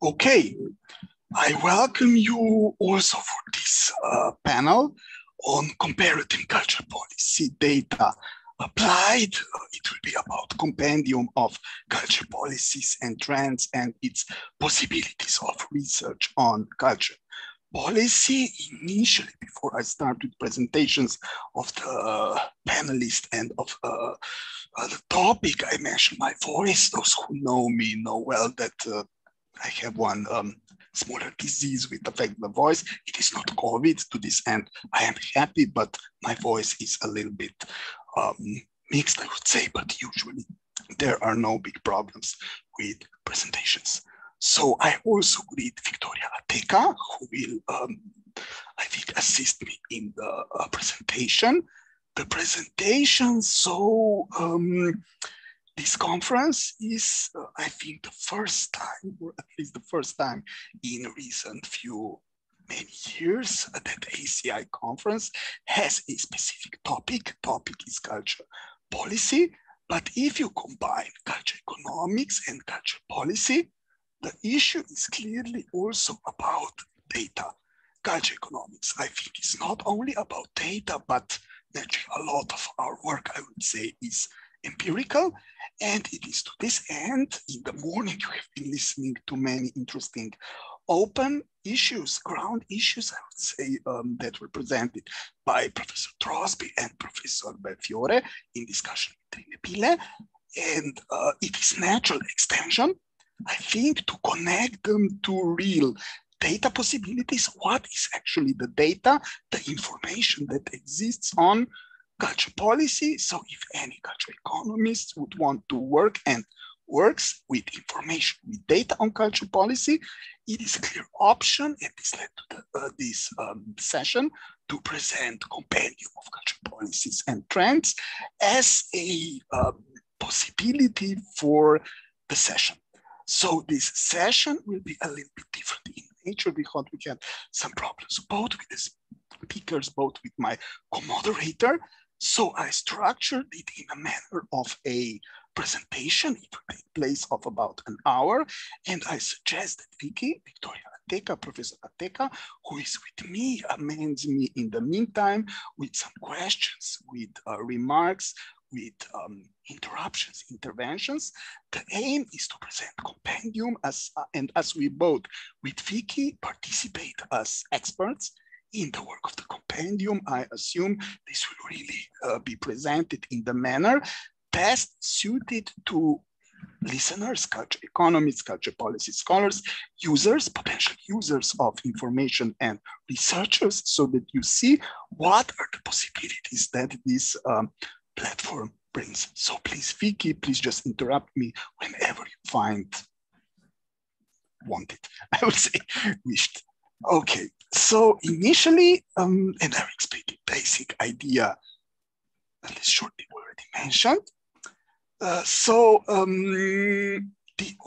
Okay, I welcome you also for this panel on comparative culture policy data applied. It will be about compendium of culture policies and trends and its possibilities of research on culture policy. Initially, before I start with presentations of the panelists and of the topic, I mentioned my voice. Those who know me know well that I have one smaller disease with affect the voice. It is not COVID to this end. I am happy, but my voice is a little bit mixed, I would say, but usually there are no big problems with presentations. So I also greet Victoria Ateca, who will, I think, assist me in the presentation. The presentation, so this conference is, I think, the first time, or at least the first time in recent many years that ACI conference has a specific topic. Topic is culture policy. But if you combine culture economics and culture policy, the issue is clearly also about data. Culture economics, I think, is not only about data, but naturally a lot of our work, I would say, is empirical. And it is to this end, in the morning, you have been listening to many interesting open issues, ground issues, I would say, that were presented by Professor Trosby and Professor Belfiore in discussion with Trine Pile. And it is natural extension, I think, to connect them to real data possibilities. What is actually the data, the information that exists on culture policy? So if any culture economist would want to work and works with information, with data on culture policy, it is a clear option, and this led to this session to present compendium of culture policies and trends as a possibility for the session. So this session will be a little bit different in nature because we had some problems both with the speakers, both with my co-moderator. So I structured it in a manner of a presentation. It will take place of about an hour. And I suggest that Victoria Ateca, Professor Ateca, who is with me, amends me in the meantime with some questions, with remarks, with interruptions, interventions. The aim is to present compendium and as we both with Vicky participate as experts in the work of the compendium, I assume this will really be presented in the manner best suited to listeners, culture economists, culture policy scholars, users, potential users of information and researchers, so that you see what are the possibilities that this platform brings. So please, Vicky, please just interrupt me whenever you find wanted, I would say wished. Okay, so initially, and I will explain the basic idea, at least shortly already mentioned. The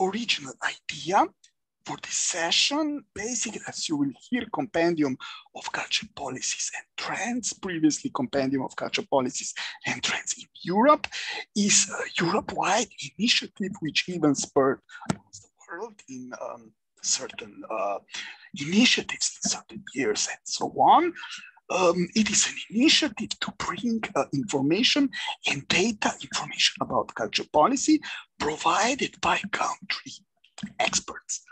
original idea for this session, basically, as you will hear, compendium of culture policies and trends, previously compendium of culture policies and trends in Europe, is a Europe-wide initiative which even spurred across the world in certain initiatives in certain years and so on. It is an initiative to bring information and data information about culture policy provided by country experts.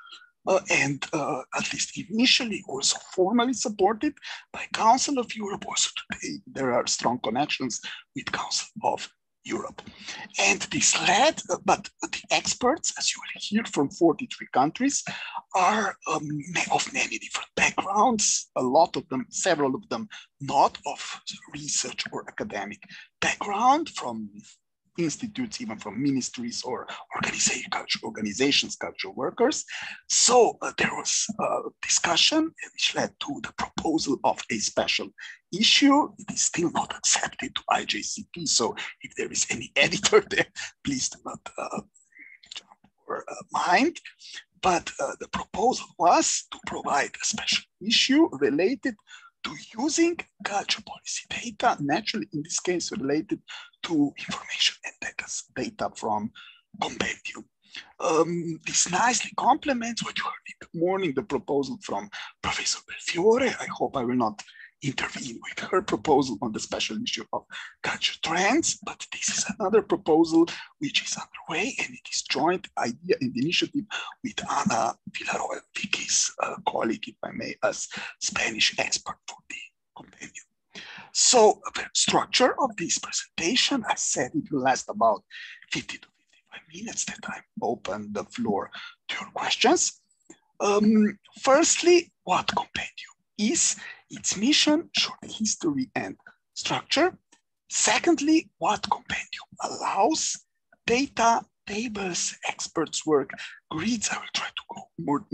And at least initially also formally supported by Council of Europe. Also today, there are strong connections with Council of Europe. And this led, but the experts, as you will hear from 43 countries, are of many different backgrounds, a lot of them, several of them, not of research or academic background, from institutes, even from ministries or organizations, cultural workers. So there was a discussion which led to the proposal of a special issue. It is still not accepted to IJCP. So if there is any editor there, please do not jump or mind. But the proposal was to provide a special issue related to using culture policy data, naturally in this case related to information and data from compendium. This nicely complements what you heard in the morning, the proposal from Professor Belfiore. I hope I will not intervene with her proposal on the special issue of culture trends, but this is another proposal which is underway, and it is joint idea and initiative with Ana Villarroya, Vicky's colleague, if I may, as Spanish expert for the Compendium. So the structure of this presentation, I said it will last about 50 to 55 minutes, that I open the floor to your questions. Firstly, what Compendium is, its mission, short history and structure. Secondly, what Compendium allows, data, tables, experts' work, grids. I will try to go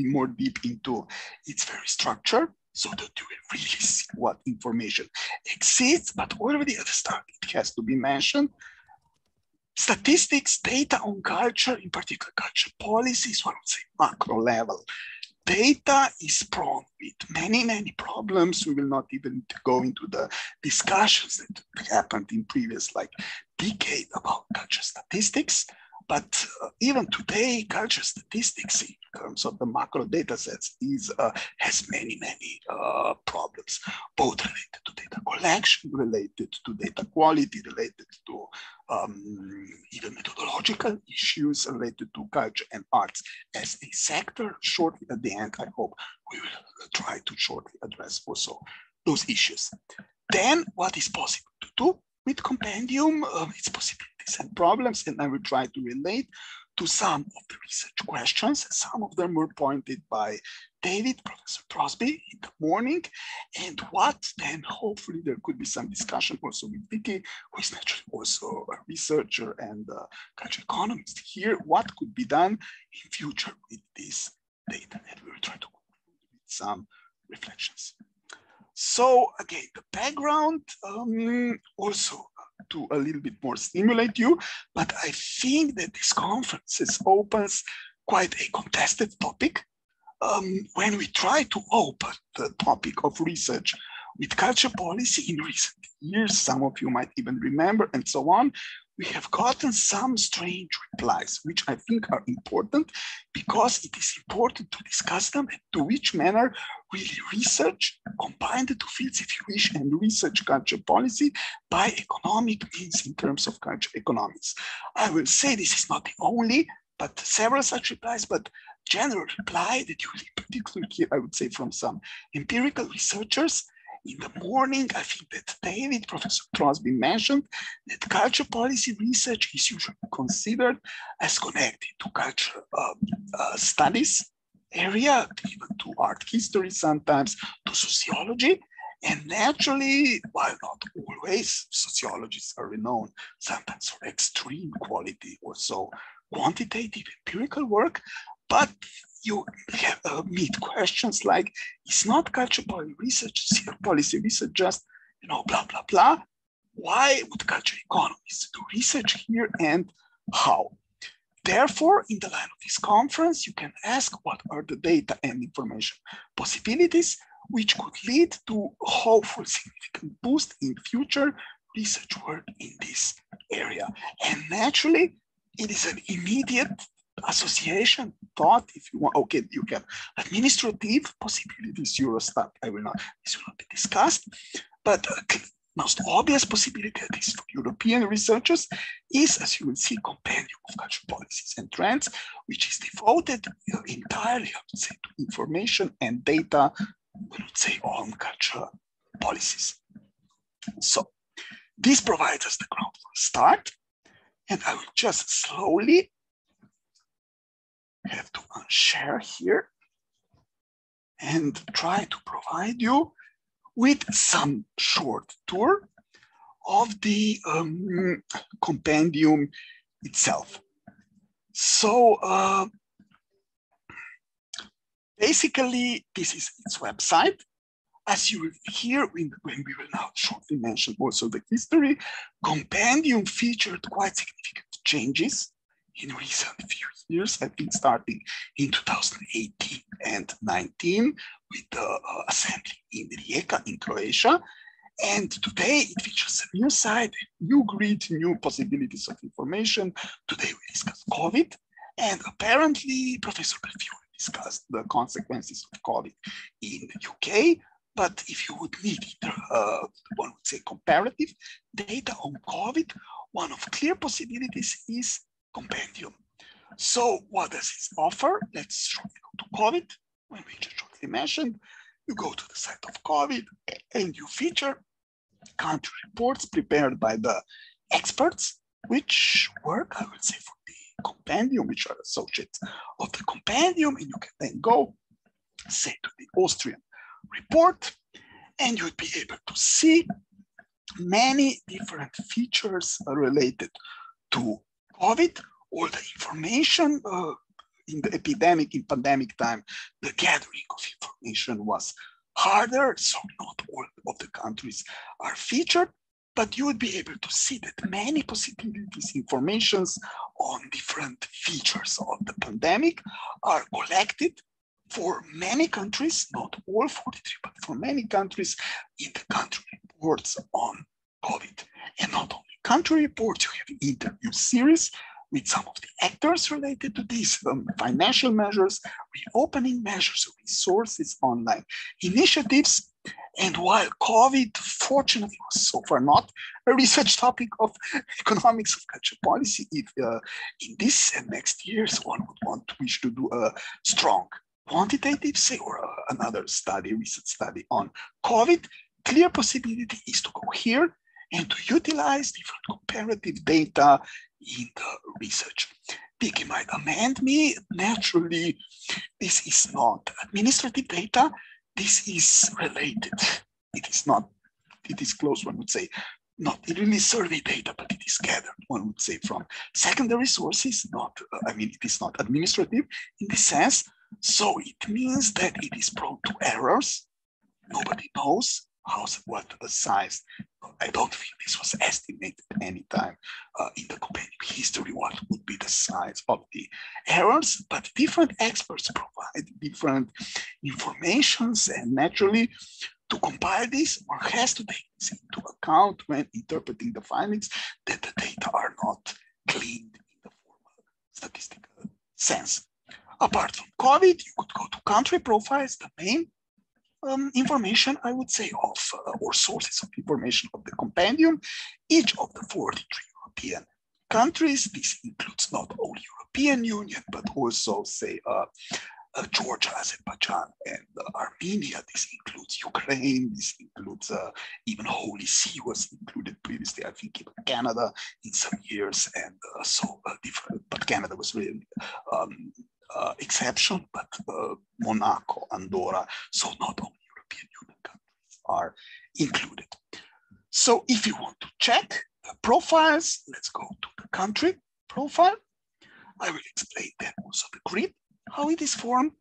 more deep into its very structure so that you will really see what information exists, but already at the start, it has to be mentioned. Statistics, data on culture, in particular culture policies, one would say macro level. Data is prone with many problems. We will not even go into the discussions that happened in previous decade about culture statistics. But even today, culture statistics in terms of the macro data sets has many problems, both related to data collection, related to data quality, related to even methodological issues related to culture and arts as a sector. Shortly at the end, I hope we will try to shortly address also those issues. Then what is possible to do with Compendium, its possibilities and problems, and I will try to relate to some of the research questions. Some of them were pointed by David, Professor Crosby in the morning, and what then hopefully there could be some discussion also with Vicky, who is naturally also a researcher and a culture economist here, what could be done in future with this data, and we will try to conclude with some reflections. So again, the background also to a little bit more stimulate you, but I think that this conference opens quite a contested topic. When we try to open the topic of research with culture policy in recent years, some of you might even remember and so on, we have gotten some strange replies, which I think are important because it is important to discuss them and to which manner really research combine the two fields, if you wish, and research culture policy by economic means in terms of culture economics. I will say this is not the only, but several such replies, but general reply that you will particularly hear, I would say, from some empirical researchers. In the morning, I think that David, Professor Crosby mentioned that culture policy research is usually considered as connected to culture studies area, even to art history sometimes, to sociology. And naturally, while not always, sociologists are renowned sometimes for extreme quality, also quantitative empirical work, but you meet questions like, is not culture policy research just, blah, blah, blah. Why would culture economists do research here and how? Therefore, in the line of this conference, you can ask what are the data and information possibilities which could lead to hopeful significant boost in future research work in this area. And naturally, it is an immediate association thought, if you want. Okay, you can administrative possibilities, Eurostat, this will not be discussed, but most obvious possibility, at least for European researchers, is, as you will see, Compendium of Culture Policies and Trends, which is devoted entirely, I would say, to information and data, we would say, on culture policies. So this provides us the ground for a start, and I will just slowly have to unshare here and try to provide you with some short tour of the compendium itself. So basically, this is its website. As you will hear when we will now shortly mention also the history, Compendium featured quite significant changes in recent few years, I think starting in 2018 and 19 with the assembly in Rijeka in Croatia. And today it features a new site, new grid, new possibilities of information. Today we discuss COVID. And apparently, Professor Belfiore discussed the consequences of COVID in the UK. But if you would need either, one would say, comparative data on COVID, one of clear possibilities is Compendium. So what does it offer? Let's shortly go to COVID, when we just shortly mentioned. You go to the site of COVID and you feature country reports prepared by the experts, which work, I would say, for the Compendium, which are associates of the Compendium, and you can then go, say, to the Austrian report, and you'd be able to see many different features related to COVID, all the information in the pandemic time, the gathering of information was harder, so not all of the countries are featured, but you would be able to see that many possibilities, informations on different features of the pandemic are collected for many countries, not all 43, but for many countries in the country reports on COVID. And not only country reports, you have interview series with some of the actors related to these financial measures, reopening measures, resources, online initiatives. And while COVID, fortunately, was so far not a research topic of economics of culture policy, if in this and next years one would wish to do a strong quantitative, say, or another study, research study on COVID, clear possibility is to go here and to utilize different comparative data in the research. Vicky might amend me. Naturally, this is not administrative data. This is related. It is not, it is close, one would say, not really survey data, but it is gathered, one would say, from secondary sources, not, it is not administrative in this sense. So it means that it is prone to errors. Nobody knows what a size. I don't think this was estimated any time in the Compendium history, what would be the size of the errors, but different experts provide different informations, and naturally to compile this, one has to take this into account when interpreting the findings, that the data are not cleaned in the formal statistical sense. Apart from COVID, you could go to country profiles, the main information, I would say, of or sources of information of the Compendium. Each of the 43 European countries, this includes not only European Union, but also, say, Georgia, Azerbaijan, and Armenia. This includes Ukraine. This includes even Holy See was included previously, I think, even Canada in some years, and so different. But Canada was really exception, but Monaco, Andorra, so not only European Union countries are included. So if you want to check the profiles, let's go to the country profile. I will explain then also the grid, how it is formed,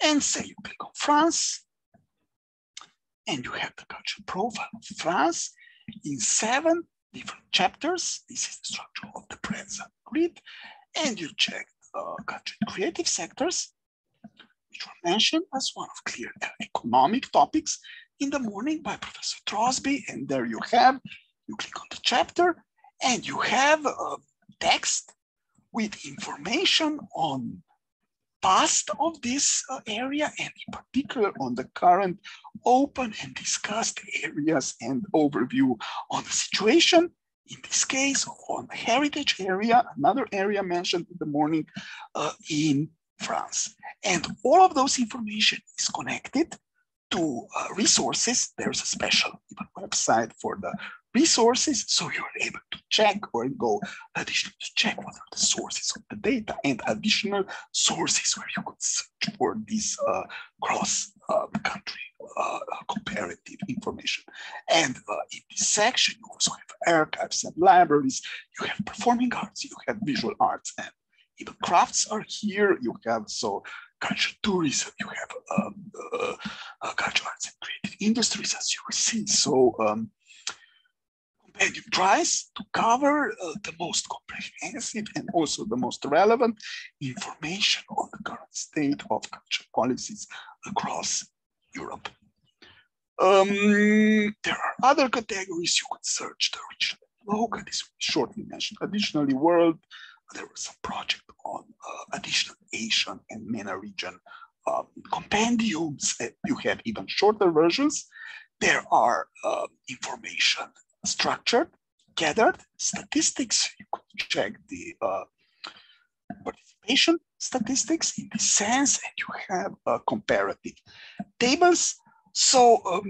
and say you click on France, and you have the culture profile of France in 7 different chapters. This is the structure of the present grid, and you check country creative sectors, which were mentioned as one of clear economic topics in the morning by Professor Trosby. And there you have, you click on the chapter, and you have a text with information on past of this area, and in particular on the current open and discussed areas, and overview on the situation. In this case, on the heritage area, another area mentioned in the morning in France. And all of those information is connected to resources. There's a special website for the resources, so you're able to check or go additionally to check what are the sources of the data, and additional sources where you could search for this cross-country comparative information. And in this section, you also have archives and libraries, you have performing arts, you have visual arts, and even crafts are here. You have culture tourism, you have culture arts and creative industries, as you will see. So Compendium tries to cover the most comprehensive and also the most relevant information on the current state of culture policies across Europe. There are other categories. You could search the regional and local, this will be shortly mentioned. Additionally, world, there was some project on additional Asian and MENA region compendiums. You have even shorter versions. There are information structured, gathered, statistics. You could check the participation statistics in this sense, and you have comparative tables. So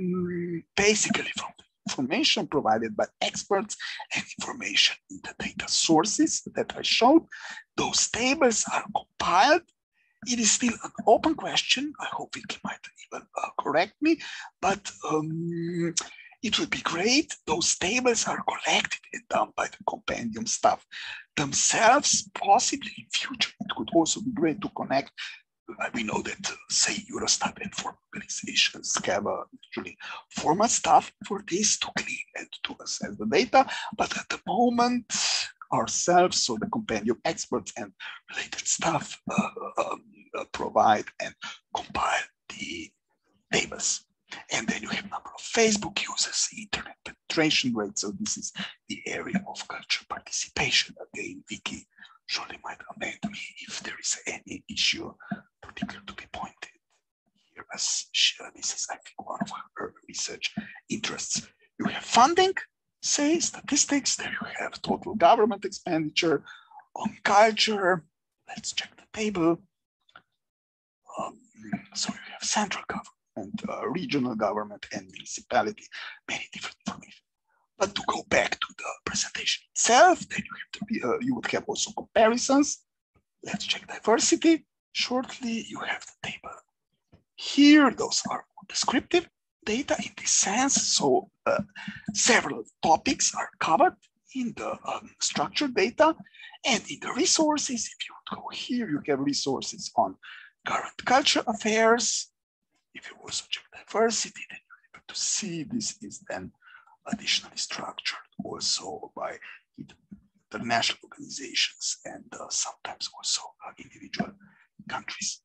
basically from the information provided by experts and information in the data sources that I showed, those tables are compiled. It is still an open question. I hope Vicky might even correct me, but it would be great. Those tables are collected and done by the compendium staff themselves. Possibly in future, it could also be great to connect. We know that, say, Eurostat and foreign organizations have usually formal staff for this to clean and to assess the data, but at the moment, ourselves, so the compendium experts and related staff provide and compile the tables. And then you have number of Facebook users, internet penetration rate. So this is the area of cultural participation. Again, Vicky surely might amend me if there is any issue particular to be pointed here, as this is, I think, one of her research interests. You have funding, say, statistics. There you have total government expenditure on culture. Let's check the table. So you have central government, regional government, and municipality, many different information. But to go back to the presentation itself, then you have to be, you would have also comparisons. Let's check diversity. Shortly, you have the table here. Those are descriptive data in this sense. So several topics are covered in the structured data, and in the resources, if you would go here, you have resources on current culture affairs. If you also check diversity, then you're able to see this is then additionally structured also by international organizations and sometimes also individual countries.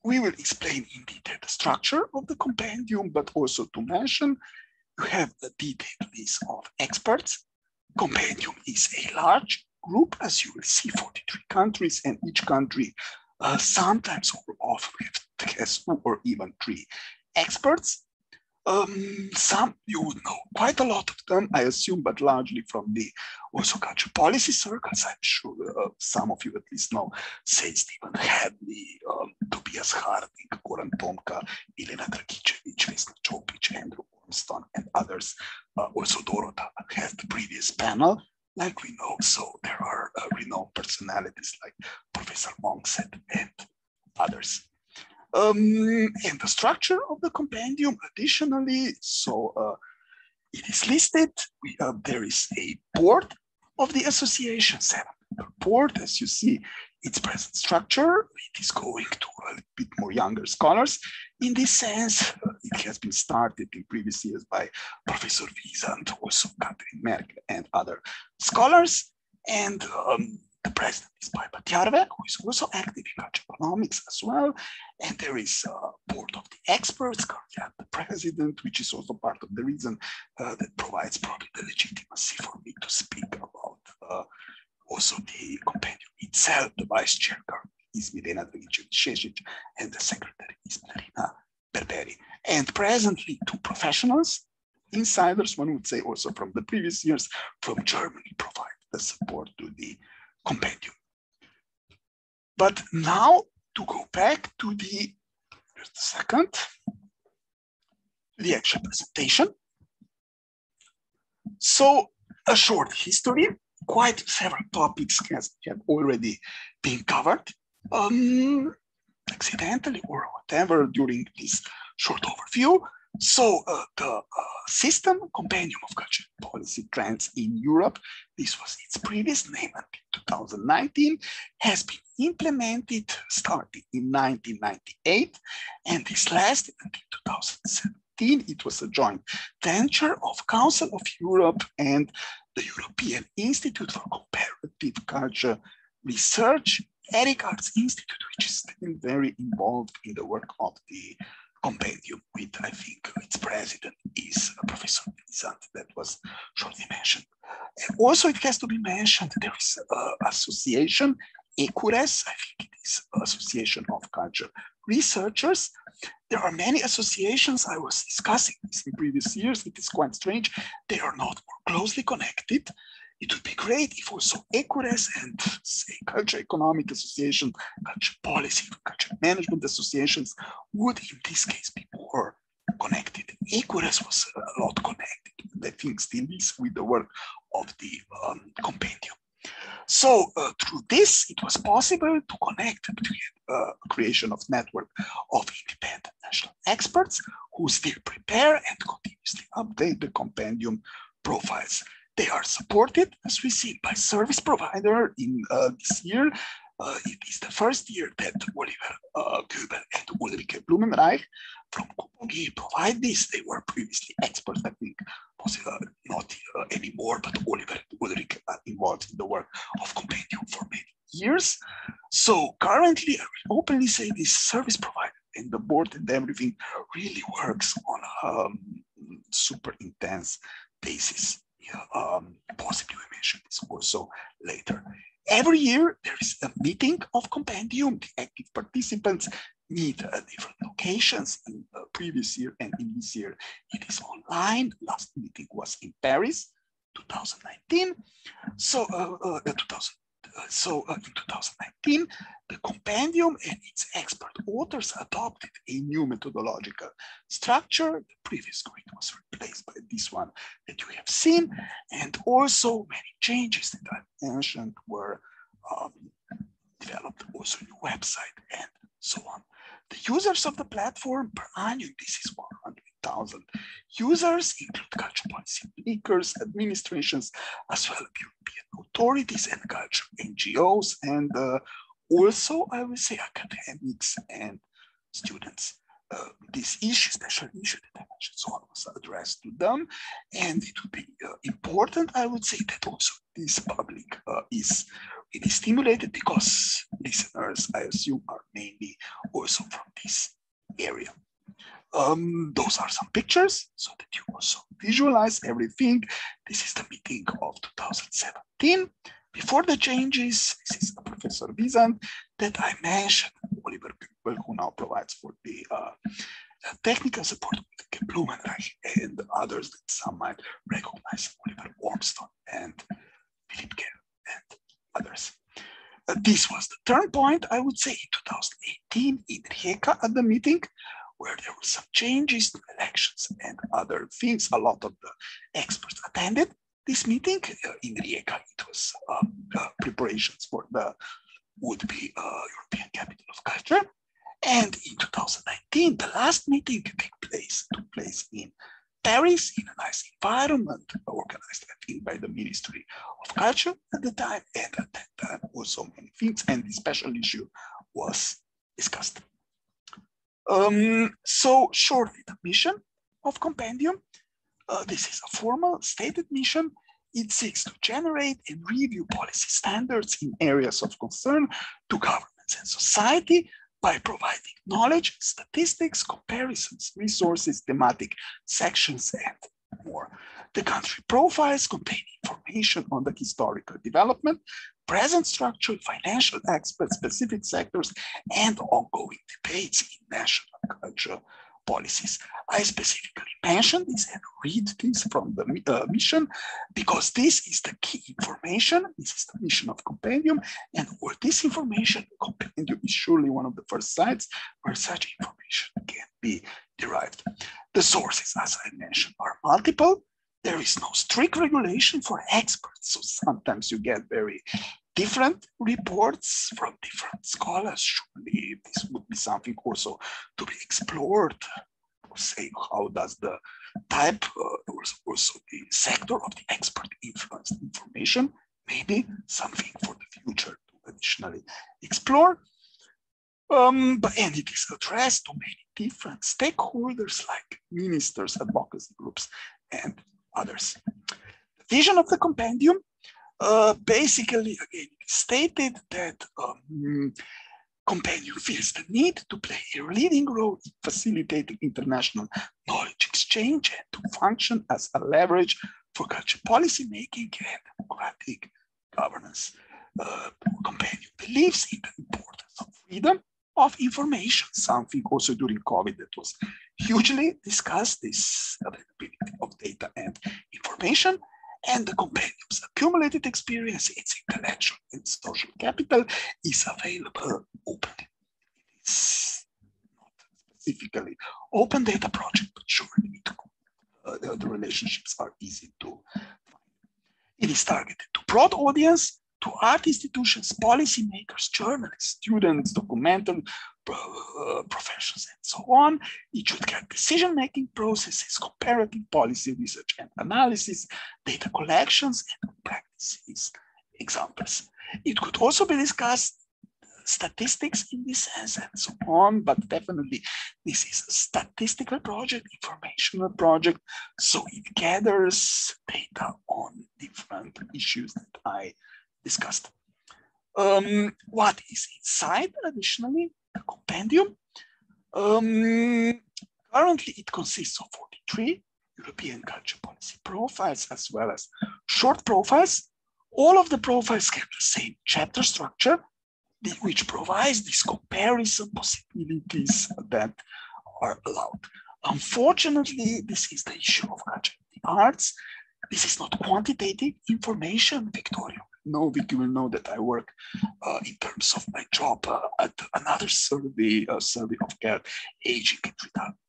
We will explain in detail the structure of the compendium, but also to mention, you have a detailed list of experts. Compendium is a large group, as you will see, 43 countries, and each country sometimes or often has 2 or even 3 experts. Some you would know quite a lot of them, I assume, but largely from the also culture policy circles. I'm sure some of you at least know, say, Stephen Hadley, Tobias Harding, Goran Tomka, Milena Dragicevic, Vesna Čopić, Andrew Ormston, and others. Also Dorota had the previous panel, like we know. So there are renowned personalities like Professor Mongset and others. And the structure of the compendium, additionally, so it is listed. There is a board of the association, 7-member board. As you see, its present structure, it is going to a bit more younger scholars. In this sense, it has been started in previous years by Professor Wiesand, also Katrin Merkel, and other scholars. And the president is by Batjarve, who is also active in cultural economics as well. And there is a board of the experts, currently the president, which is also part of the reason that provides probably the legitimacy for me to speak about also the compendium itself. The vice chair is Milena Dragicevic, and the secretary is Marina Berberi. And presently, 2 professionals, insiders, one would say also from the previous years, from Germany provide the support to the compendium. But now to go back to the, just a second, the actual presentation. So a short history, quite several topics have already been covered, accidentally or whatever during this short overview. So the system, Compendium of Cultural Policy Trends in Europe, this was its previous name until 2019, has been implemented starting in 1998, and this lasted until 2017. It was a joint venture of Council of Europe and the European Institute for Comparative Culture Research, Eric Arts Institute, which is still very involved in the work of the Compendium with, I think, its president is Professor Villarroya, that was shortly mentioned. And also, it has to be mentioned, there is association, ECURES, I think it is Association of Culture Researchers. There are many associations. I was discussing this in previous years. It is quite strange. They are not more closely connected. It would be great if also ECURES and, say, Culture Economic Association, Culture Policy, Culture Management Associations would, in this case, be more connected. ECURES was a lot connected, and I think still is, with the work of the Compendium. So through this, it was possible to connect between creation of network of independent national experts who still prepare and continuously update the Compendium profiles. They are supported, as we see, by service provider in this year. It is the first year that Oliver Göbel and Ulrike Blumenreich from Compendium provide this. They were previously experts, I think, not anymore, but Oliver and Ulrike are involved in the work of Compendium for many years. So currently, I will openly say this service provider and the board and everything really works on a super intense basis. Possibly we mention this also later. Every year there is a meeting of Compendium. The active participants meet at different locations. In the previous year and in this year it is online. Last meeting was in Paris, 2019. So in 2019, the Compendium and its expert authors adopted a new methodological structure. The previous grid was replaced by this one that you have seen, and also many changes that I mentioned were developed, also new website and so on. The users of the platform per annum, this is 100,000 users, include culture policy makers, administrations, as well as European authorities and culture NGOs, and also, I will say, academics and students. This issue, special issue that I mentioned, so on, was addressed to them, and it would be important, I would say, that also this public is really stimulated, because listeners, I assume, are mainly also from this area. Those are some pictures so that you also visualize everything. This is the meeting of 2017. Before the changes, this is Professor Wiesand that I mentioned, Oliver Göbel, who now provides for the technical support with Blumenreich and others that some might recognize, Oliver Wormston and Philip Kerr and others. This was the turn point, I would say, in 2018 in Rijeka at the meeting, where there were some changes to elections and other things. A lot of the experts attended this meeting. In Rijeka, it was preparations for the would-be European Capital of Culture. And in 2019, the last meeting took place in Paris in a nice environment, organized, I think, by the Ministry of Culture at the time. And at that time, also many things, and the special issue was discussed. So shortly, the mission of Compendium. This is a formal stated mission. It seeks to generate and review policy standards in areas of concern to governments and society by providing knowledge, statistics, comparisons, resources, thematic sections, and more. The country profiles contain information on the historical development, present structure, financial aspects, specific sectors, and ongoing debates in national culture policies. I specifically mentioned this and read this from the mission because this is the key information. This is the mission of Compendium, and all this information, Compendium is surely one of the first sites where such information can be derived. The sources, as I mentioned, are multiple. There is no strict regulation for experts, so sometimes you get very different reports from different scholars. Surely this would be something also to be explored. Say, how does the type, also the sector of the expert influence information? Maybe something for the future to additionally explore. And it is addressed to many different stakeholders like ministers, advocacy groups, and others. The vision of the Compendium basically, again, stated that Compendium feels the need to play a leading role in facilitating international knowledge exchange and to function as a leverage for culture policy making and democratic governance. Compendium believes in the importance of freedom of information, something also during COVID that was hugely discussed, this availability of data and information, and the compendium's accumulated experience, its intellectual and social capital is available openly. It is not specifically open data project, but surely the relationships are easy to find. It is targeted to broad audience, to art institutions, policymakers, journalists, students, documental professions, and so on. It should get decision-making processes, comparative policy research and analysis, data collections, and practices, examples. It could also be discussed statistics in this sense and so on, but definitely this is a statistical project, informational project, so it gathers data on different issues that I discussed. What is inside, additionally, the compendium? Currently, it consists of 43 European culture policy profiles, as well as short profiles. All of the profiles have the same chapter structure, which provides these comparison possibilities that are allowed. Unfortunately, this is the issue of culture in the arts. This is not quantitative information. Victoria will know that I work in terms of my job at another survey, a survey of aging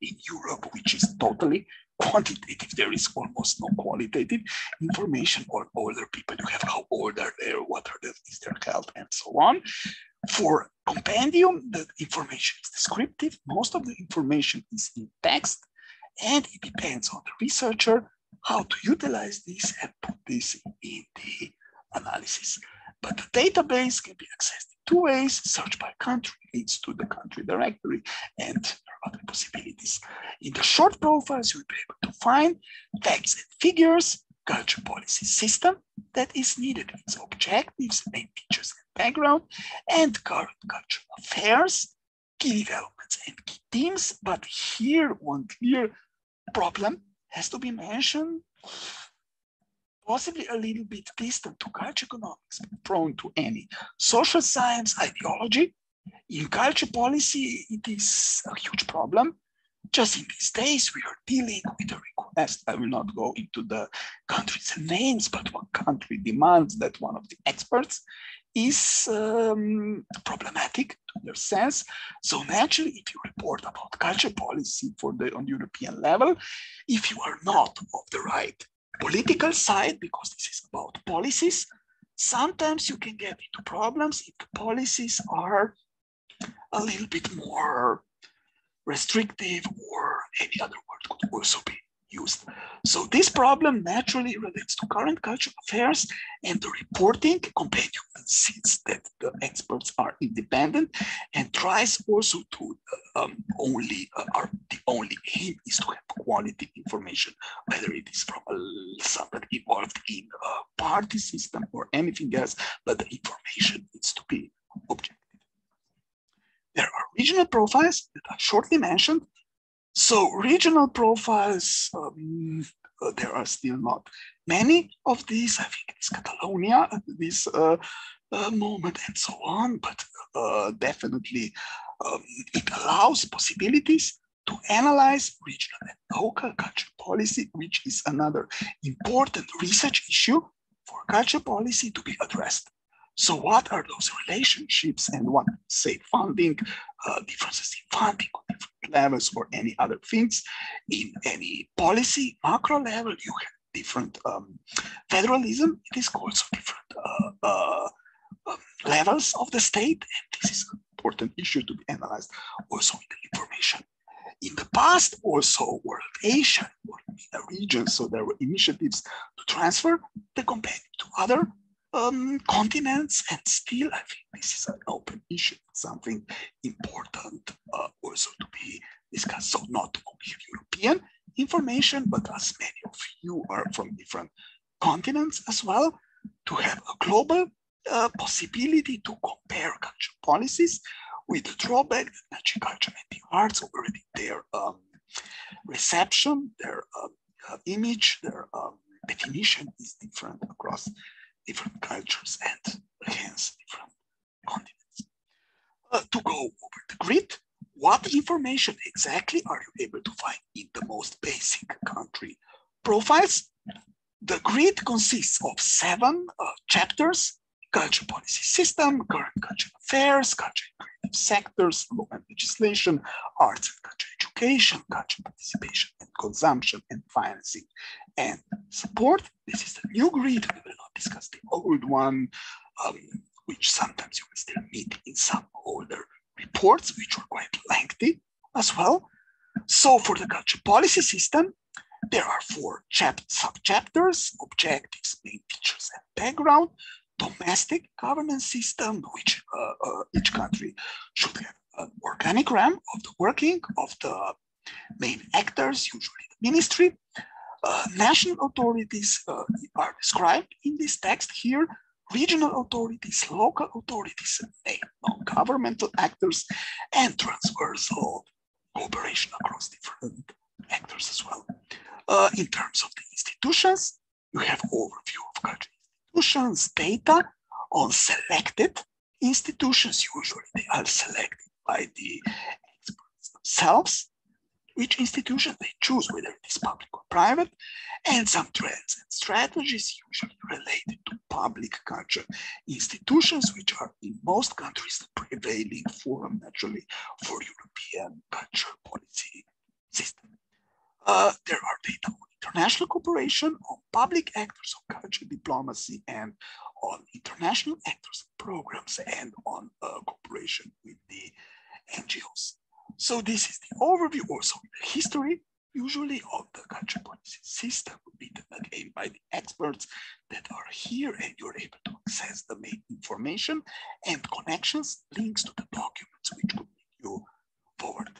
in Europe, which is totally quantitative. There is almost no qualitative information on older people. You have how old are they, what is their health, and so on. For compendium, the information is descriptive. Most of the information is in text, and it depends on the researcher how to utilize this and put this in the analysis. But the database can be accessed in two ways. Search by country leads to the country directory, and there are other possibilities. In the short profiles, you'll be able to find facts and figures, culture policy system that is needed, its objectives, main features and background, and current cultural affairs, key developments and key themes. But here, one clear problem has to be mentioned, possibly a little bit distant to culture economics, but prone to any social science ideology. In culture policy, it is a huge problem. Just in these days, we are dealing with a request. I will not go into the countries and names, but one country demands that one of the experts is problematic to their sense. So naturally, if you report about culture policy on European level, if you are not of the right political side, because this is about policies, sometimes you can get into problems if the policies are a little bit more restrictive, or any other word could also be used. So this problem naturally relates to current cultural affairs, and the reporting compendium insists that the experts are independent and tries also to the only aim is to have quality information, whether it is from somebody involved in a party system or anything else, but the information needs to be objective. There are regional profiles that are shortly mentioned. So regional profiles, there are still not many of these. I think it's Catalonia at this moment and so on, but definitely it allows possibilities to analyze regional and local culture policy, which is another important research issue for culture policy to be addressed. So what are those relationships, and what, say, funding, differences in funding on different levels or any other things? In any policy macro level, you have different federalism. It is also different levels of the state, and this is an important issue to be analyzed also in the information. In the past, also World Asia, or in the region, so there were initiatives to transfer the compendium to other continents, and still I think this is an open issue, something important also to be discussed. So not only European information, but as many of you are from different continents as well, to have a global possibility to compare culture policies with the drawback that magic culture and the arts already their reception, their image, their definition is different across different cultures and hence different continents. To go over the grid, what information exactly are you able to find in the most basic country profiles? The grid consists of 7 chapters: culture policy system, current culture affairs, culture and creative sectors, law and legislation, arts and culture education, culture participation and consumption, and financing and support. This is the new grid. We will not discuss the old one, which sometimes you will still meet in some older reports, which are quite lengthy as well. So for the culture policy system, there are 4 sub-chapters: objectives, main features, and background. Domestic governance system, which each country should have an organigram of the working of the main actors, usually the ministry. National authorities are described in this text here: regional authorities, local authorities, and non-governmental actors, and transversal cooperation across different actors as well. In terms of the institutions, you have overview of culture institutions, data on selected institutions. Usually they are selected by the experts themselves, which institution they choose, whether it is public or private, and some trends and strategies usually related to public culture institutions, which are in most countries the prevailing forum naturally for European culture policy system. There are data on international cooperation, on public actors of culture diplomacy, and on international actors programs, and on cooperation with the NGOs. So this is the overview, also the history usually of the culture policy system, written again by the experts that are here, and you're able to access the main information and connections, links to the documents which could take you forward.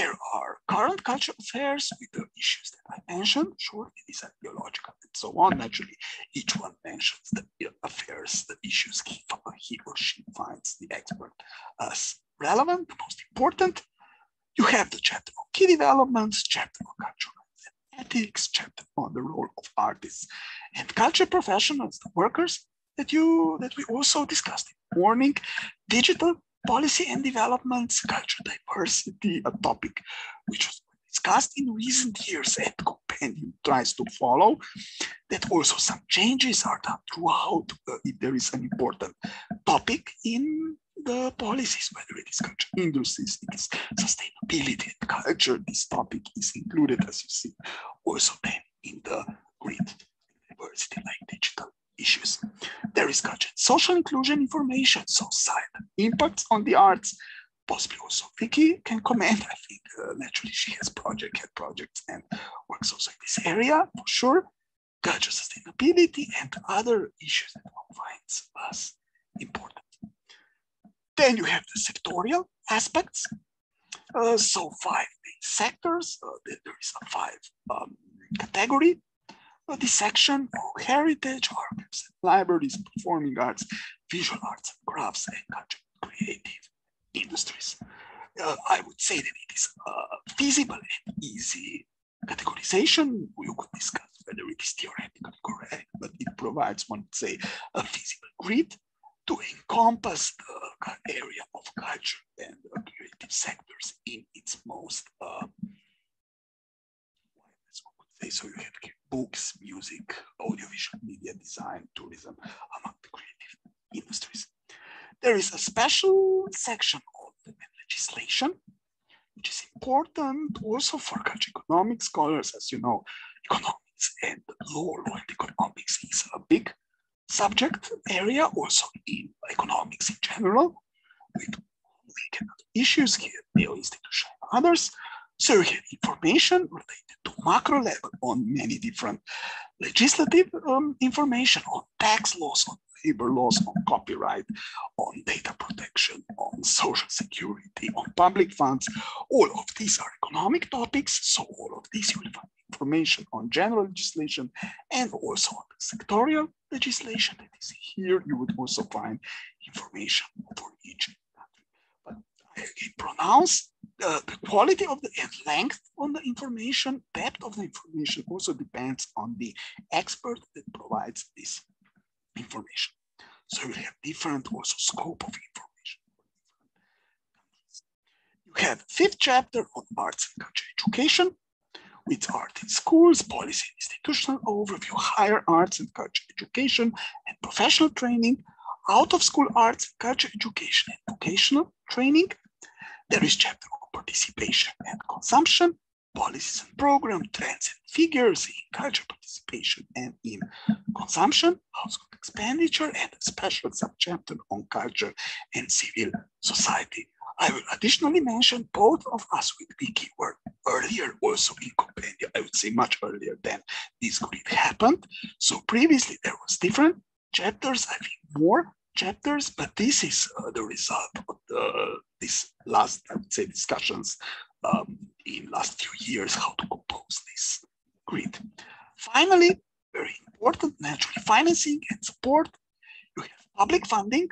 There are current culture affairs with the issues that I mentioned. Sure, it is ideological and so on. Naturally, each one mentions the affairs, the issues he or she finds the expert as relevant, the most important. You have the chapter on key developments, chapter on cultural and ethics, chapter on the role of artists and culture professionals, the workers that we also discussed in the morning. Digital policy and developments, culture diversity, a topic which was discussed in recent years and Compendium tries to follow. That also some changes are done throughout if there is an important topic in the policies, whether it is culture industries, it is sustainability and culture. This topic is included, as you see, also then in the grid, diversity like digital issues. There is culture and social inclusion information, so side impacts on the arts. Possibly also Vicky can comment. I think naturally she has had projects and works also in this area for sure. Culture sustainability and other issues that one finds as important. Then you have the sectorial aspects. So 5 main sectors. There is a 5 category. This section of heritage, archives, libraries, performing arts, visual arts, crafts, and culture creative industries. I would say that it is feasible and easy categorization. We could discuss whether it is theoretically correct, but it provides, one would say, a feasible grid to encompass the area of culture and creative sectors in its most so you have books, music, audiovisual media, design, tourism, among the creative industries. There is a special section of the legislation, which is important also for culture economics scholars. As you know, economics and law and economics is a big subject area, also in economics in general, with issues here, neo-institution and others. So you have information related to macro level on many different legislative information on tax laws, on labor laws, on copyright, on data protection, on social security, on public funds. All of these are economic topics. So all of these you will find information on general legislation and also on the sectorial legislation that is here. You would also find information for each country. But pronounce the quality of the and length on the information, depth of the information also depends on the expert that provides this information. So you have different also scope of information. You have 5th chapter on arts and culture education, with art in schools, policy and institutional overview, higher arts and culture education and professional training, out of school arts and culture education and vocational training. There is chapter on participation and consumption, policies and program, trends and figures in culture participation and in consumption, household expenditure, and a special subchapter on culture and civil society. I will additionally mention both of us with Vicky were earlier also in Compendium. I would say much earlier than this grid happened. So previously there was different chapters, I think more chapters, but this is the result of this last, I would say, discussions in last few years, how to compose this grid. Finally, very important, naturally, financing and support. You have public funding.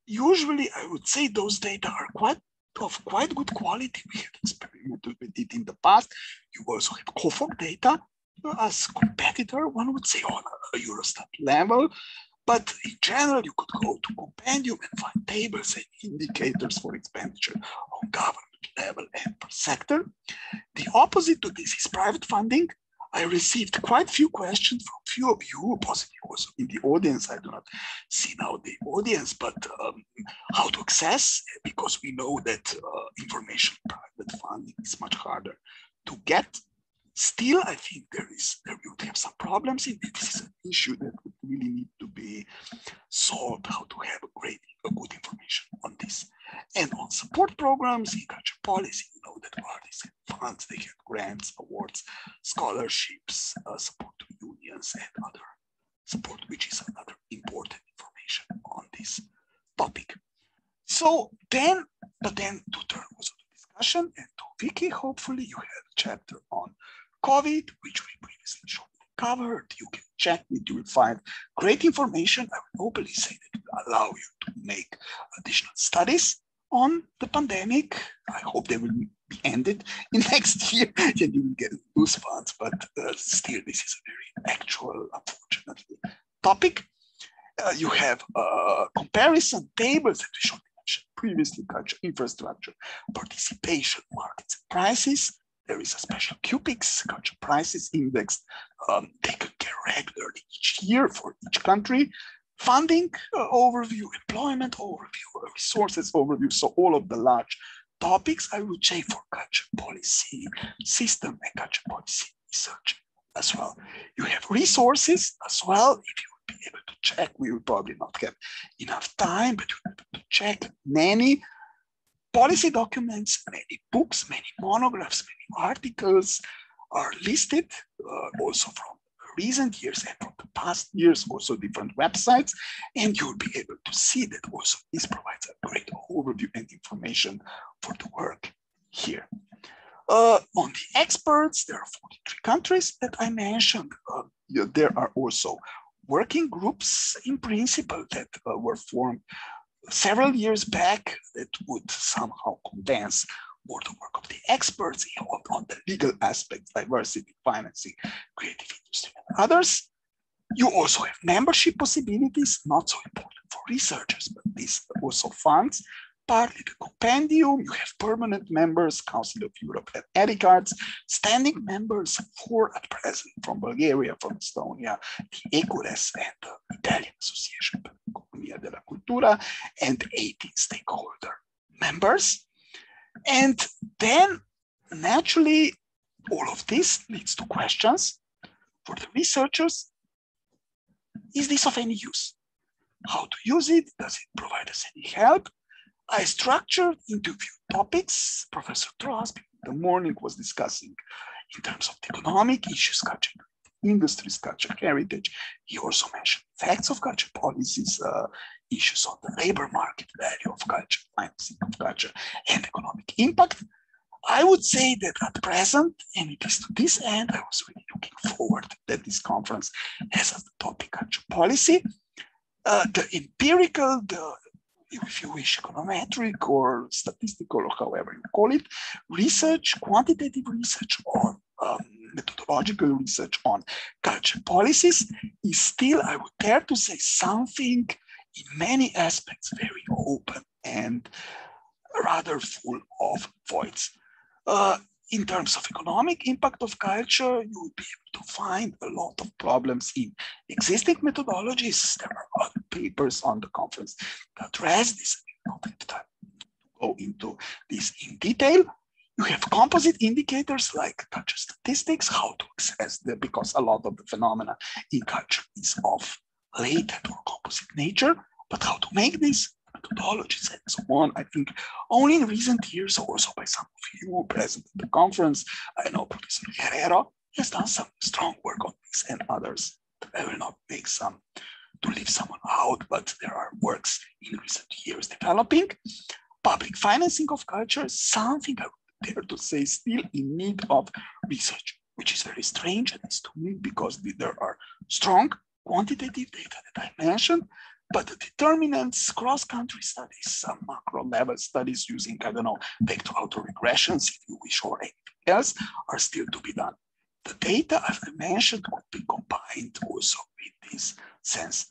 Usually, I would say those data are of quite good quality. We have experimented with it in the past. You also have COFOG data as competitor, one would say, on a Eurostat level. But in general, you could go to Compendium and find tables and indicators for expenditure on government level and per sector. The opposite to this is private funding. I received quite a few questions from few of you, possibly also in the audience. I do not see now the audience, but how to access, because we know that information private funding is much harder to get. Still, I think there would have some problems in it. This is an issue that would really need to be solved, how to have a good information on this. And on support programs in culture policy, you know that parties have funds, they have grants, awards, scholarships, support to unions and other support, which is another important information on this topic. So then, but then to turn also to discussion and to Vicky, hopefully you have a chapter on COVID, which we previously shortly covered. You can check it, you will find great information. I will openly say that it will allow you to make additional studies on the pandemic. I hope they will be ended in next year and you will get those funds, but still this is a very actual, unfortunately, topic. You have comparison tables that we shortly mentioned previously, culture, infrastructure, participation, markets, and prices. There is a special QPIX, culture prices index, taken care regularly each year for each country. Funding overview, employment overview, resources overview. So all of the large topics, I would say, for culture policy system and culture policy research as well. You have resources as well. If you would be able to check, we will probably not have enough time, but you will be able to check many policy documents, many books, many monographs, many articles are listed, also from recent years and from the past years, also different websites, and you'll be able to see that also this provides a great overview and information for the work here. On the experts, there are 43 countries that I mentioned. There are also working groups in principle that were formed several years back that would somehow condense more the work of the experts on the legal aspects, diversity, financing, creative industry, and others. You also have membership possibilities, not so important for researchers, but this also funds partly the Compendium. You have permanent members, Council of Europe and ERICARDS, standing members, 4 at present from Bulgaria, from Estonia, the ECURES and the Italian Association per l'Economia della Cultura, and 18 stakeholder members. And then naturally, all of this leads to questions for the researchers. Is this of any use? How to use it? Does it provide us any help? I structured into a few topics. Professor Trosp in the morning was discussing in terms of the economic issues, culture, industries, culture, heritage. He also mentioned effects of culture policies, issues on the labor market, value of culture, financing of culture, and economic impact. I would say that at present, and it is to this end, I was really looking forward that this conference has as the topic culture policy. The empirical, if you wish, econometric or statistical or however you call it, research, quantitative research on methodological research on culture policies is still, I would dare to say, something in many aspects very open and rather full of voids. In terms of economic impact of culture, you will be able to find a lot of problems in existing methodologies. There are other papers on the conference that address this. I don't have time to go into this in detail. You have composite indicators like culture statistics, how to access them, because a lot of the phenomena in culture is of latent or composite nature, but how to make this, methodologies and so on. I think only in recent years, also by some of you present at the conference, I know Professor Herrera has done some strong work on this and others. I will not make some to leave someone out, but there are works in recent years developing. Public financing of culture is something I would dare to say still in need of research, which is very strange, at least to me, because there are strong quantitative data that I mentioned, but the determinants, cross-country studies, some macro-level studies using, I don't know, vector autoregressions, if you wish, or anything else, are still to be done. The data, as I mentioned, could be combined also with this sense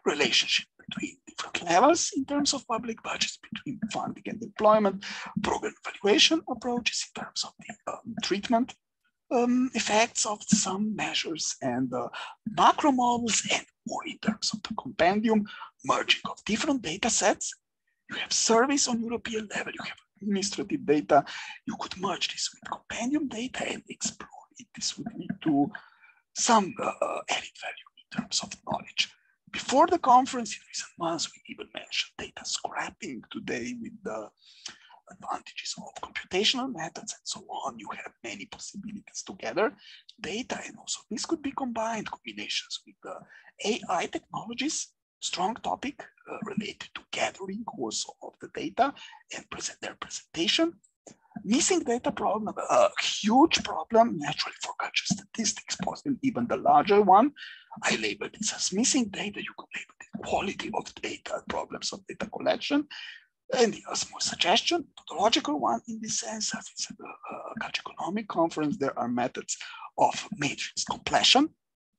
relationship between different levels in terms of public budgets, between funding and deployment, program evaluation approaches in terms of the treatment effects of some measures, and macro models, and more in terms of the compendium, merging of different data sets. You have surveys on European level, you have administrative data, you could merge this with compendium data and explore it. This would lead to some added value in terms of knowledge. Before the conference in recent months, we even mentioned data scrapping today with the advantages of computational methods and so on. You have many possibilities to gather data, and also this could be combined, combinations with the AI technologies, strong topic related to gathering also of the data and their presentation. Missing data problem, a huge problem naturally for culture statistics, possibly even the larger one. I labeled this as missing data. You could label it quality of data, problems of data collection. And a small suggestion, methodological one in this sense, as it's a culture economic conference, there are methods of matrix completion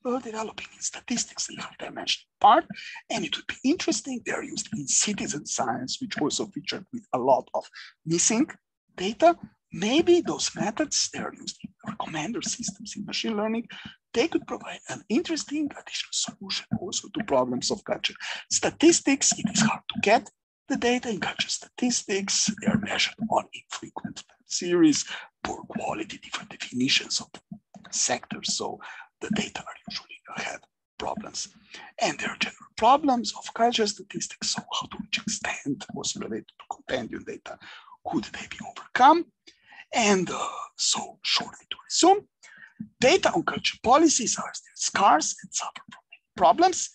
developing in statistics in high-dimensional part, and it would be interesting. They are used in citizen science, which also featured with a lot of missing data. Maybe those methods, they are used in recommender systems in machine learning. They could provide an interesting additional solution also to problems of culture statistics. It is hard to get the data in culture statistics. They are measured on infrequent time series, poor quality, different definitions of sectors. So the data are usually have problems. And there are general problems of culture statistics. So how to which extent was related to compendium data could they be overcome? And so shortly to resume, data on culture policies are still scarce and suffer from many problems.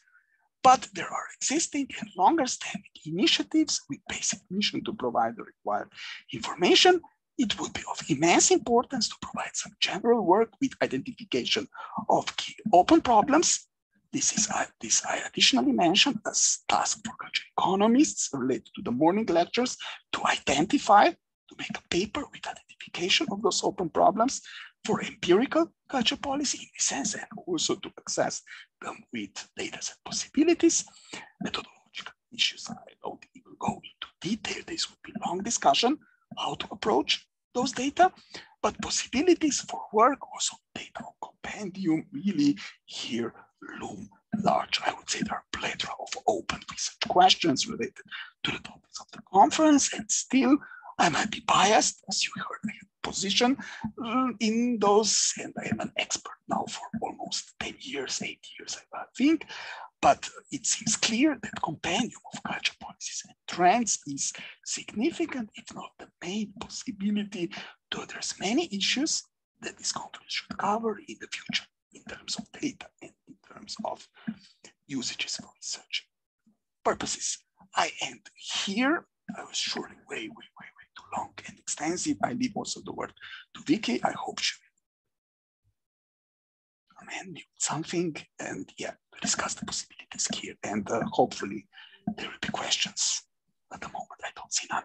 But there are existing and longer standing initiatives with basic mission to provide the required information. It would be of immense importance to provide some general work with identification of key open problems. This I additionally mentioned as task for culture economists related to the morning lectures to identify, to make a paper with identification of those open problems for empirical culture policy in this sense, and also to access them with data set possibilities. Methodological issues, I don't even go into detail. This would be a long discussion, how to approach those data, but possibilities for work, also data on compendium, really here loom large. I would say there are a plethora of open research questions related to the topics of the conference, and still I might be biased, as you heard, I have a position in those, and I am an expert now for almost 10 years, 8 years, I think. But it seems clear that compendium of culture policies and trends is significant, if not the main possibility to address many issues that this conference should cover in the future in terms of data and in terms of usages for research purposes. I end here. I was surely way too long and extensive. I leave also the word to Vicky. I hope she will amend something, and yeah, to discuss the possibilities here. And hopefully there will be questions. At the moment, I don't see none.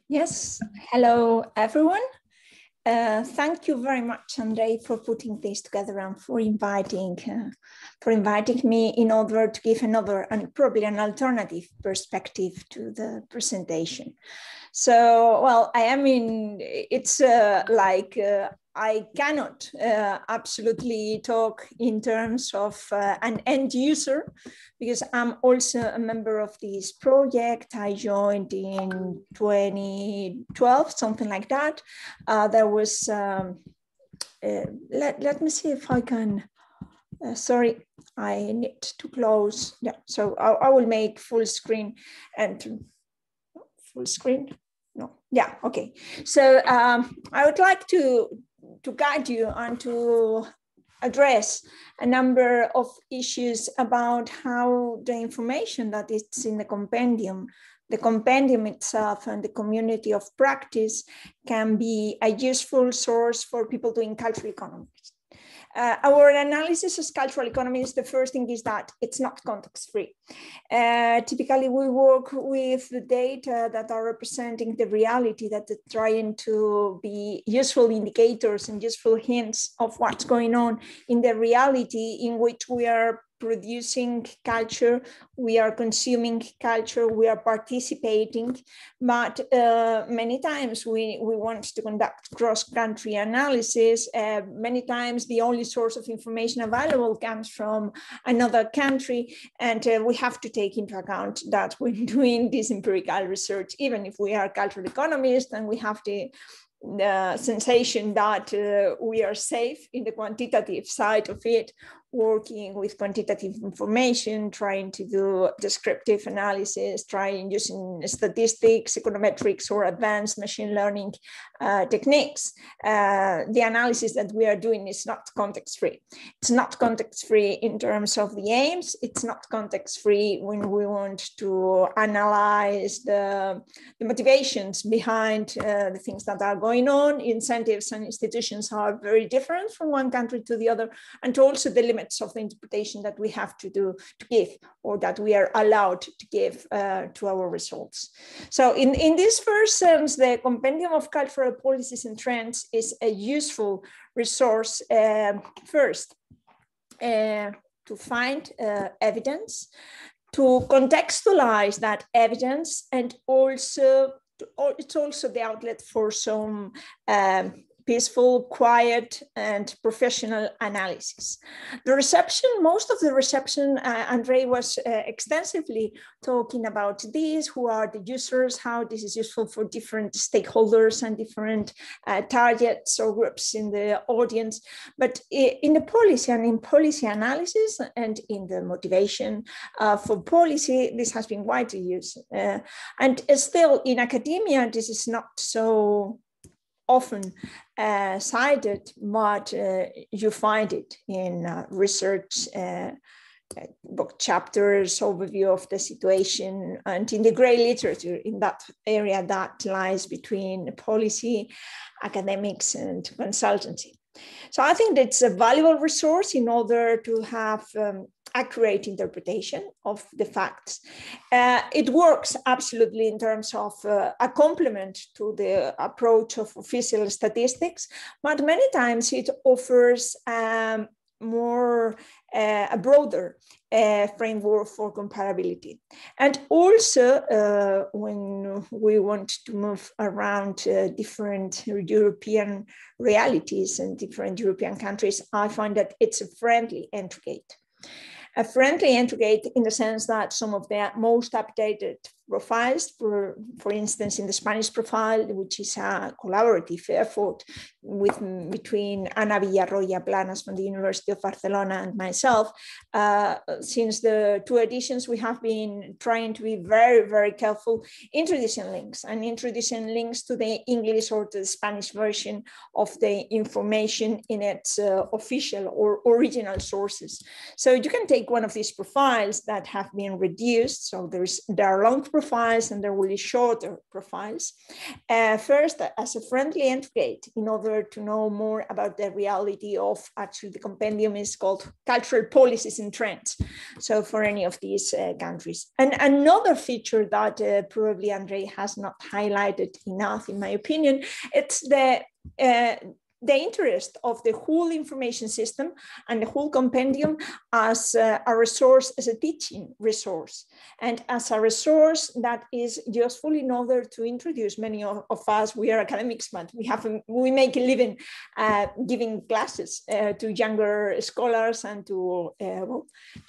Yes, hello everyone. Thank you very much, Andrej, for putting this together and for inviting me in order to give another and probably an alternative perspective to the presentation. So, well, I cannot absolutely talk in terms of an end user, because I'm also a member of this project. I joined in 2012, something like that. There was, let me see if I can, sorry, I need to close. Yeah, so I will make full screen and full screen. No, yeah, okay. So I would like to guide you and to address a number of issues about how the information that is in the compendium itself and the community of practice can be a useful source for people doing cultural economics. Our analysis as cultural economists, the first thing is that it's not context-free. Typically, we work with the data that are representing the reality, that are trying to be useful indicators and useful hints of what's going on in the reality in which we are producing culture, we are consuming culture, we are participating, but many times we want to conduct cross-country analysis. Many times the only source of information available comes from another country, and we have to take into account that when doing this empirical research, even if we are cultural economists and we have the sensation that we are safe in the quantitative side of it, working with quantitative information, trying to do descriptive analysis, trying using statistics, econometrics, or advanced machine learning techniques. The analysis that we are doing is not context-free. It's not context-free in terms of the aims. It's not context-free when we want to analyze the motivations behind the things that are going on. Incentives and institutions are very different from one country to the other, and also the limits of the interpretation that we have to give, or that we are allowed to give to our results. So in this first sense, the Compendium of Cultural Policies and Trends is a useful resource, first, to find evidence, to contextualize that evidence, and also it's also the outlet for some peaceful, quiet, and professional analysis. The reception, most of the reception, Andrej was extensively talking about this, who are the users, how this is useful for different stakeholders and different targets or groups in the audience. But in the policy and in policy analysis and in the motivation for policy, this has been widely used. And still in academia, this is not so often cited, but you find it in research book chapters, overview of the situation, and in the grey literature in that area that lies between policy, academics, and consultancy. So I think that's a valuable resource in order to have accurate interpretation of the facts. It works absolutely in terms of a complement to the approach of official statistics, but many times it offers more a broader framework for comparability. And also when we want to move around different European realities and different European countries, I find that it's a friendly entry gate. A friendly entry gate in the sense that some of the most updated profiles, for instance, in the Spanish profile, which is a collaborative effort between Ana Villarroya Planas from the University of Barcelona and myself. Since the two editions, we have been trying to be very, very careful introducing links to the English or to the Spanish version of the information in its official or original sources. So you can take one of these profiles that have been reduced. So there are long profiles and there will be shorter profiles. First, as a friendly entry gate, in order to know more about the reality of, actually the compendium is called Cultural Policies and Trends. So for any of these countries. And another feature that probably Andrej has not highlighted enough, in my opinion, it's the interest of the whole information system and the whole compendium as a resource, as a teaching resource, and as a resource that is useful in order to introduce many of us. We are academics, but we make a living giving classes to younger scholars and to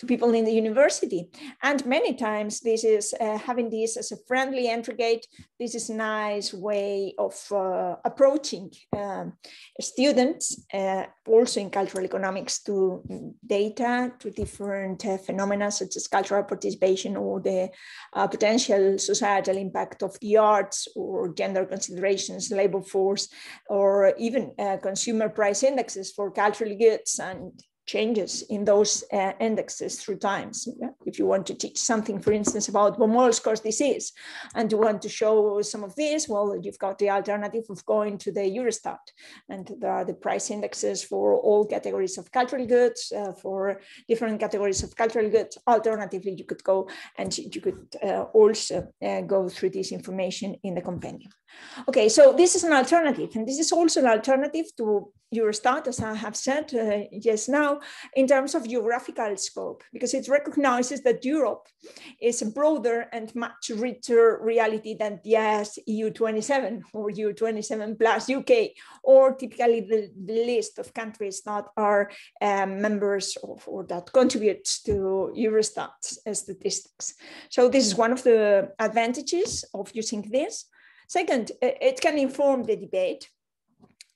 people in the university. And many times this is having this as a friendly entry gate. This is a nice way of approaching students, also in cultural economics, to data, to different phenomena such as cultural participation or the potential societal impact of the arts or gender considerations, labor force, or even consumer price indexes for cultural goods and changes in those indexes through times. If you want to teach something, for instance, about von Molesco's disease, and you want to show some of this, well, you've got the alternative of going to the Eurostat, and there are the price indexes for all categories of cultural goods, for different categories of cultural goods. Alternatively, you could go and you could also go through this information in the compendium. Okay, so this is an alternative, and this is also an alternative to Eurostat, as I have said just now, in terms of geographical scope, because it recognizes that Europe is a broader and much richer reality than just EU27 or EU27 plus UK, or typically the list of countries that are members of, or that contributes to Eurostat statistics. So this is one of the advantages of using this. Second, it can inform the debate.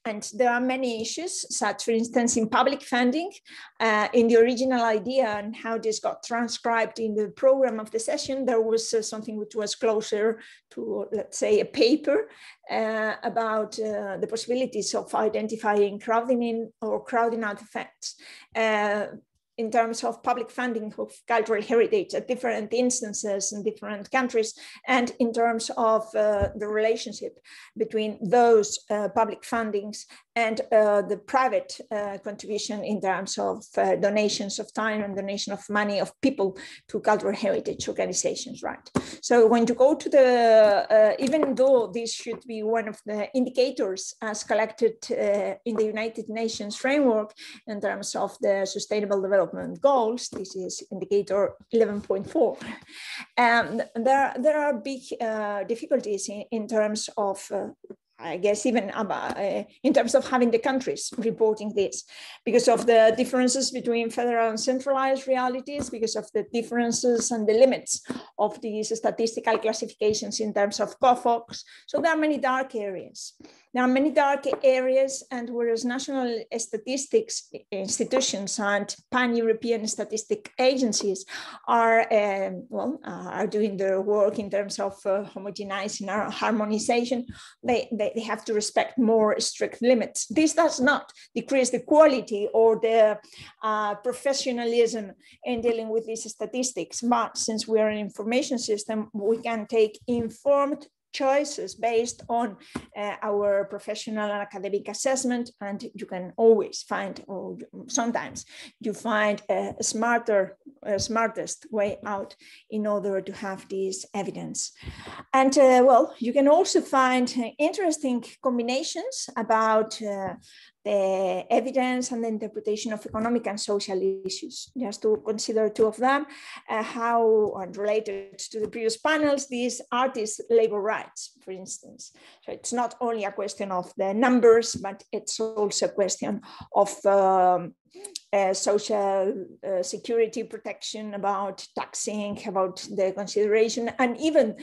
And there are many issues, such, for instance, in public funding, in the original idea and how this got transcribed in the program of the session, there was something which was closer to, let's say, a paper about the possibilities of identifying crowding in or crowding out effects in terms of public funding of cultural heritage at different instances in different countries, and in terms of the relationship between those public fundings and the private contribution in terms of donations of time and donation of money of people to cultural heritage organizations, right? So when you go to the, even though this should be one of the indicators as collected in the United Nations framework in terms of the Sustainable Development Goals, this is indicator 11.4. There are big difficulties in terms of I guess even in terms of having the countries reporting this, because of the differences between federal and centralized realities, because of the differences and the limits of these statistical classifications in terms of COFOCs. So there are many dark areas. There are many dark areas, and whereas national statistics institutions and pan-European statistic agencies are doing their work in terms of homogenizing or harmonization, they have to respect more strict limits. This does not decrease the quality or the professionalism in dealing with these statistics, but since we are an information system, we can take informed choices based on our professional and academic assessment, and you can always find, or sometimes you find a smartest way out in order to have this evidence. And you can also find interesting combinations about the evidence and the interpretation of economic and social issues. Just to consider two of them, how related to the previous panels, these artists' labor rights, for instance. So it's not only a question of the numbers, but it's also a question of social security protection, about taxing, about the consideration, and even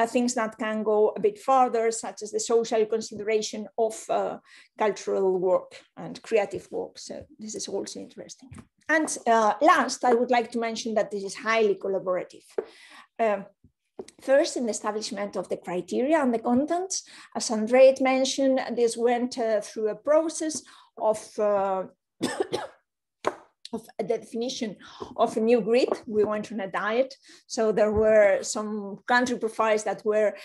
things that can go a bit further, such as the social consideration of cultural work and creative work. So this is also interesting. And last, I would like to mention that this is highly collaborative. First, in the establishment of the criteria and the contents, as Andrej mentioned, this went through a process of of the definition of a new grid. We went on a diet. So there were some country profiles that were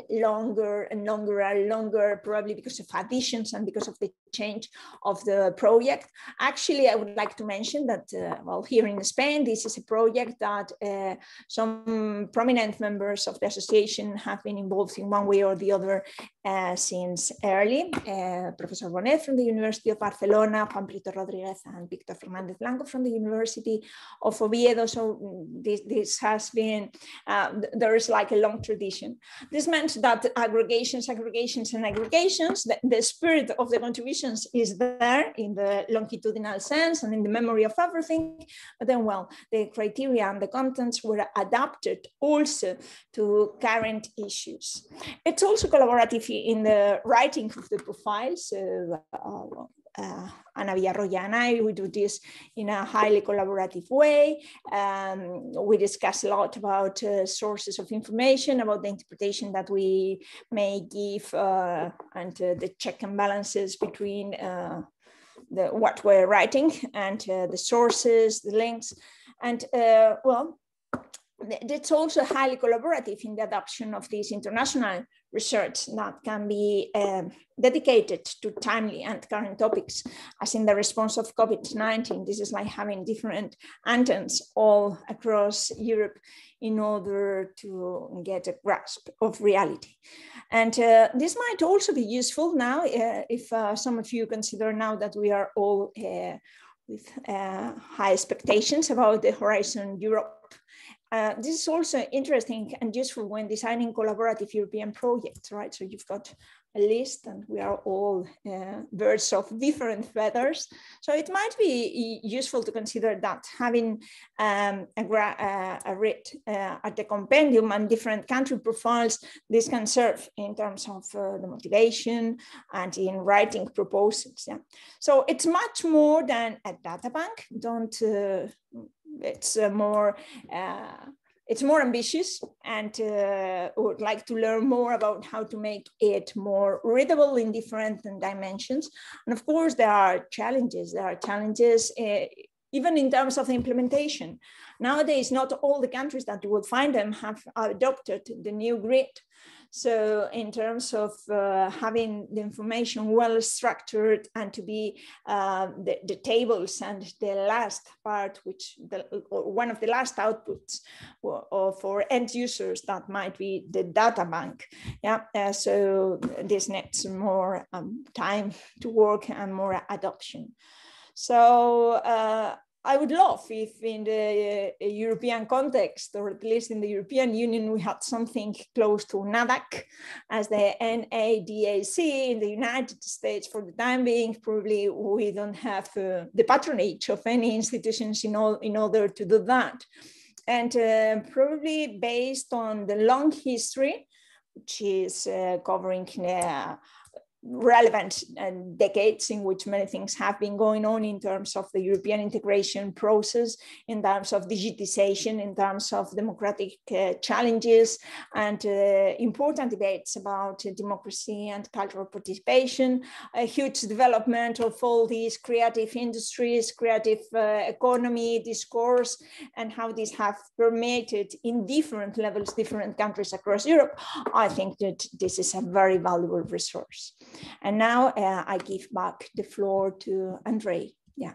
longer and longer, probably because of additions and because of the change of the project. Actually, I would like to mention that, well, here in Spain, this is a project that some prominent members of the association have been involved in one way or the other since early. Professor Bonet from the University of Barcelona, Juan Prieto Rodriguez and Victor Fernández Blanco from the University of Oviedo. So this has been, there is like a long tradition. This meant that aggregations, the spirit of the contributions is there in the longitudinal sense and in the memory of everything. But then, well, the criteria and the contents were adapted also to current issues. It's also collaborative in the writing of the profiles. Ana Villarroya and I, we do this in a highly collaborative way. We discuss a lot about sources of information, about the interpretation that we may give and the check and balances between what we're writing and the sources, the links. And well, it's also highly collaborative in the adoption of this international research that can be dedicated to timely and current topics, as in the response of COVID-19. This is like having different antennas all across Europe in order to get a grasp of reality. And this might also be useful now if some of you consider now that we are all with high expectations about the Horizon Europe. This is also interesting and useful when designing collaborative European projects, right? So you've got a list and we are all birds of different feathers. So it might be useful to consider that having a read at the compendium and different country profiles, this can serve in terms of the motivation and in writing proposals. Yeah. So it's much more than a data bank. It's more ambitious, and would like to learn more about how to make it more readable in different dimensions. And of course, there are challenges. There are challenges even in terms of the implementation. Nowadays, not all the countries that you would find them have adopted the new grid. So in terms of having the information well structured and to be the tables and the last part, one of the last outputs for end users, that might be the data bank. Yeah, so this needs more time to work and more adoption. So I would love if in the European context, or at least in the European Union, we had something close to NADAC as the NADAC in the United States. For the time being, probably we don't have the patronage of any institutions in order to do that. And probably based on the long history, which is covering relevant decades in which many things have been going on in terms of the European integration process, in terms of digitization, in terms of democratic challenges, and important debates about democracy and cultural participation, a huge development of all these creative industries, creative economy, discourse, and how these have permeated in different levels, different countries across Europe. I think that this is a very valuable resource. And now I give back the floor to Andrej. Yeah.